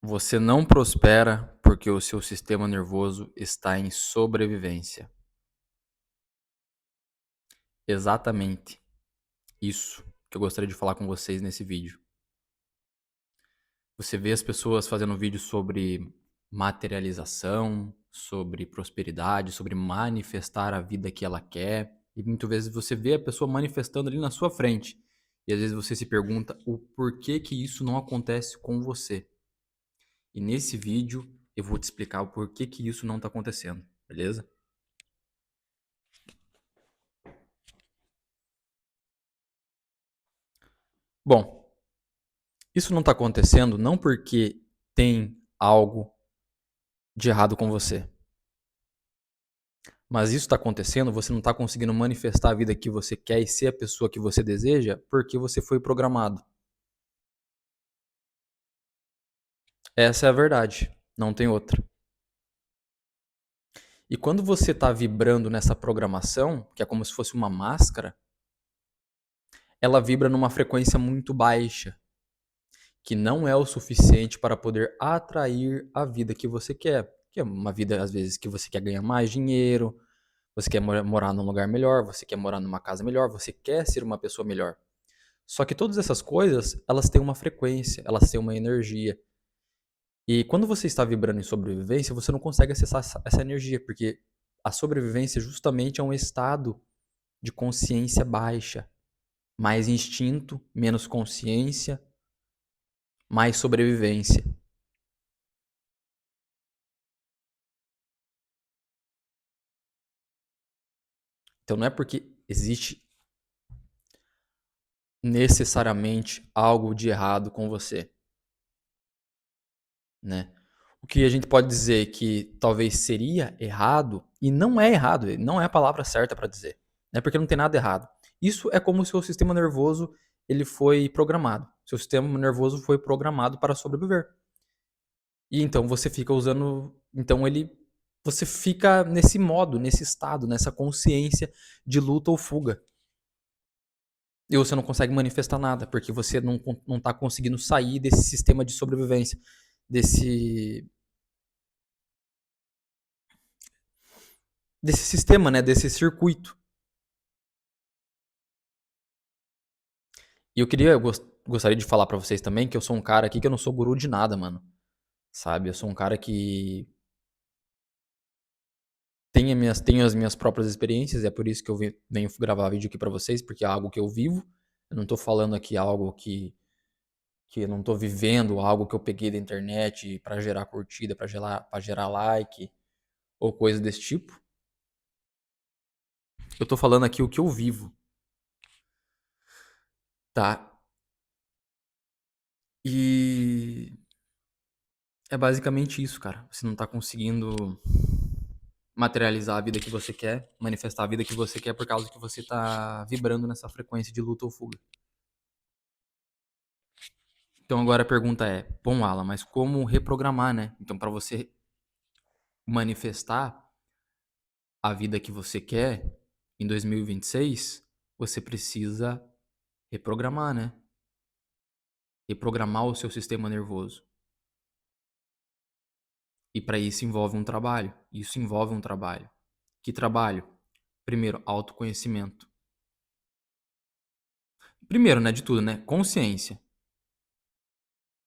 Você não prospera porque o seu sistema nervoso está em sobrevivência. Exatamente isso que eu gostaria de falar com vocês nesse vídeo. Você vê as pessoas fazendo vídeos sobre materialização, sobre prosperidade, sobre manifestar a vida que ela quer. E muitas vezes você vê a pessoa manifestando ali na sua frente. E às vezes você se pergunta o porquê que isso não acontece com você. E nesse vídeo eu vou te explicar o porquê que isso não está acontecendo, beleza? Bom, isso não está acontecendo não porque tem algo de errado com você. Mas isso está acontecendo, você não está conseguindo manifestar a vida que você quer e ser a pessoa que você deseja porque você foi programado. Essa é a verdade, não tem outra. E quando você está vibrando nessa programação, que é como se fosse uma máscara, ela vibra numa frequência muito baixa, que não é o suficiente para poder atrair a vida que você quer. Que é uma vida, às vezes, que você quer ganhar mais dinheiro, você quer morar num lugar melhor, você quer morar numa casa melhor, você quer ser uma pessoa melhor. Só que todas essas coisas, elas têm uma frequência, elas têm uma energia. E quando você está vibrando em sobrevivência, você não consegue acessar essa energia, porque a sobrevivência justamente é um estado de consciência baixa. Mais instinto, menos consciência, mais sobrevivência. Então não é porque existe necessariamente algo de errado com você, né? O que a gente pode dizer que talvez seria errado, e não é errado, não é a palavra certa para dizer, né? Porque não tem nada errado. Isso é como o seu sistema nervoso ele foi programado. Seu sistema nervoso foi programado para sobreviver. E então você fica usando, então você fica nesse modo, nesse estado, nessa consciência de luta ou fuga. E você não consegue manifestar nada, porque você não tá conseguindo sair desse sistema de sobrevivência, desse, desse sistema, né, desse circuito. E gostaria de falar pra vocês também que eu sou um cara aqui que eu não sou guru de nada, mano. Sabe? Eu sou um cara que tenho as minhas próprias experiências, e é por isso que eu venho gravar vídeo aqui pra vocês, porque é algo que eu vivo. Eu não tô falando aqui algo que eu não tô vivendo, algo que eu peguei da internet pra gerar curtida, pra gerar like ou coisa desse tipo. Eu tô falando aqui o que eu vivo, tá? E é basicamente isso, cara. Você não tá conseguindo materializar a vida que você quer, manifestar a vida que você quer por causa que você tá vibrando nessa frequência de luta ou fuga. Então agora a pergunta é, bom, Alan, mas como reprogramar, né? Então para você manifestar a vida que você quer em 2026, você precisa reprogramar, né? Reprogramar o seu sistema nervoso. E para isso envolve um trabalho. Isso envolve um trabalho. Que trabalho? Primeiro, autoconhecimento. Primeiro, né, de tudo, né? Consciência.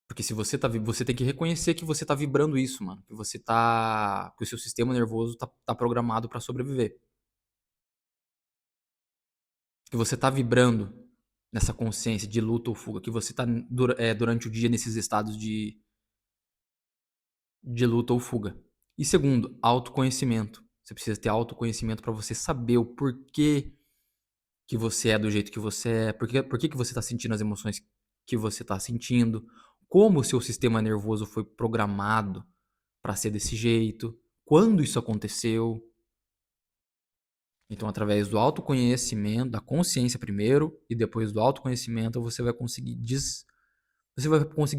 Porque se você tá, você tem que reconhecer que você tá vibrando isso, mano. Que você tá, que o seu sistema nervoso tá programado para sobreviver. Que você tá vibrando nessa consciência de luta ou fuga, que você tá durante o dia nesses estados de luta ou fuga. E segundo, autoconhecimento. Você precisa ter autoconhecimento para você saber o porquê que você é do jeito que você é, por que você está sentindo as emoções que você está sentindo, como o seu sistema nervoso foi programado para ser desse jeito, quando isso aconteceu. Então, através do autoconhecimento, da consciência primeiro e depois do autoconhecimento, você vai conseguir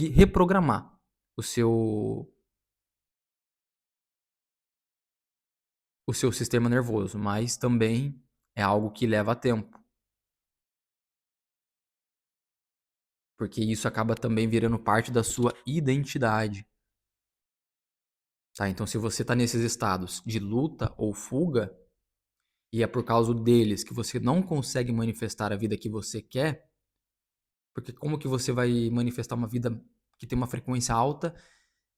reprogramar o seu o seu sistema nervoso, mas também é algo que leva tempo, porque isso acaba também virando parte da sua identidade. Tá? Então, se você tá nesses estados de luta ou fuga, e é por causa deles que você não consegue manifestar a vida que você quer, porque como que você vai manifestar uma vida que tem uma frequência alta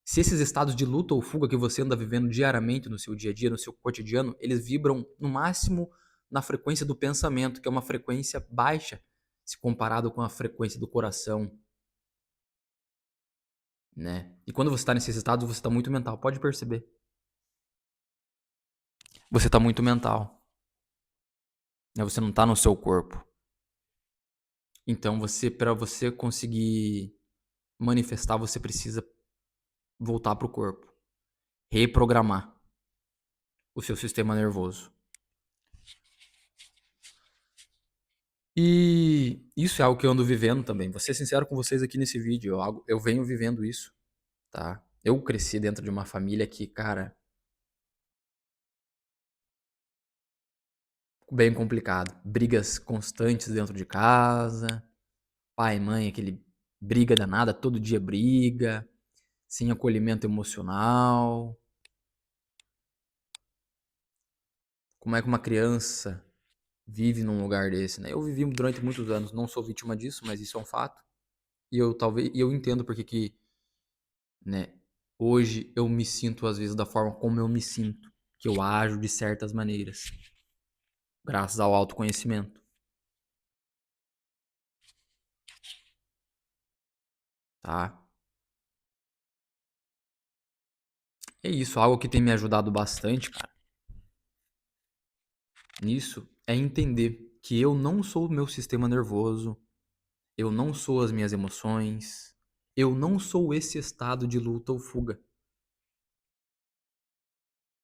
se esses estados de luta ou fuga que você anda vivendo diariamente no seu dia a dia, no seu cotidiano, eles vibram no máximo na frequência do pensamento, que é uma frequência baixa se comparado com a frequência do coração, né? E quando você está nesses estados, você está muito mental, pode perceber. Você está muito mental, né? Você não está no seu corpo. Então, para você conseguir manifestar, você precisa voltar para o corpo, reprogramar o seu sistema nervoso. E isso é algo que eu ando vivendo também. Vou ser sincero com vocês aqui nesse vídeo. Eu venho vivendo isso, tá? Eu cresci dentro de uma família que, cara, bem complicado. Brigas constantes dentro de casa. Pai e mãe, aquele briga danada, todo dia briga. Sem acolhimento emocional. Como é que uma criança vive num lugar desse, né? Eu vivi durante muitos anos, não sou vítima disso, mas isso é um fato. E eu entendo porque que, né, hoje eu me sinto às vezes da forma como eu me sinto, que eu ajo de certas maneiras, graças ao autoconhecimento, tá? É isso, algo que tem me ajudado bastante, cara, nisso é entender que eu não sou o meu sistema nervoso, eu não sou as minhas emoções, eu não sou esse estado de luta ou fuga.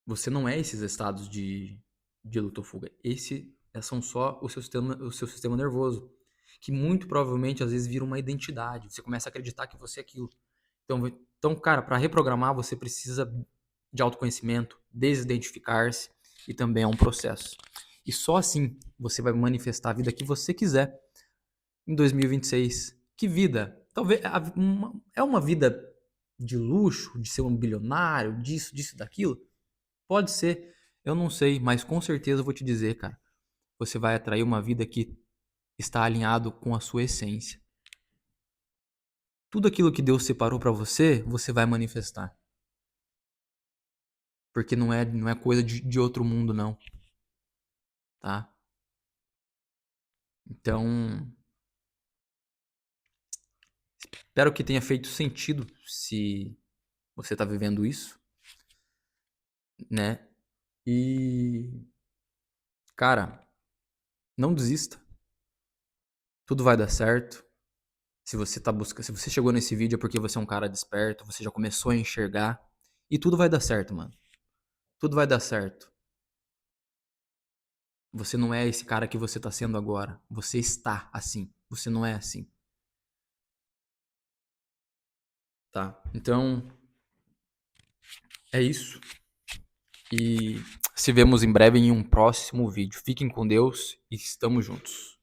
Você não é esses estados de luta ou fuga. São só o seu sistema nervoso. Que muito provavelmente às vezes vira uma identidade. Você começa a acreditar que você é aquilo. Então cara, para reprogramar você precisa de autoconhecimento, desidentificar-se e também é um processo. E só assim você vai manifestar a vida que você quiser em 2026. Que vida? Talvez é uma vida de luxo, de ser um bilionário, disso, daquilo. Pode ser, eu não sei, mas com certeza eu vou te dizer, cara. Você vai atrair uma vida que está alinhado com a sua essência. Tudo aquilo que Deus separou pra você, você vai manifestar. Porque não é coisa de outro mundo, não. Tá? Então, espero que tenha feito sentido se você tá vivendo isso, né? E, cara, não desista. Tudo vai dar certo. Se você chegou nesse vídeo é porque você é um cara desperto, você já começou a enxergar e tudo vai dar certo, mano. Tudo vai dar certo. Você não é esse cara que você tá sendo agora. Você está assim. Você não é assim, tá? Então, é isso. E se vemos em breve em um próximo vídeo. Fiquem com Deus e estamos juntos.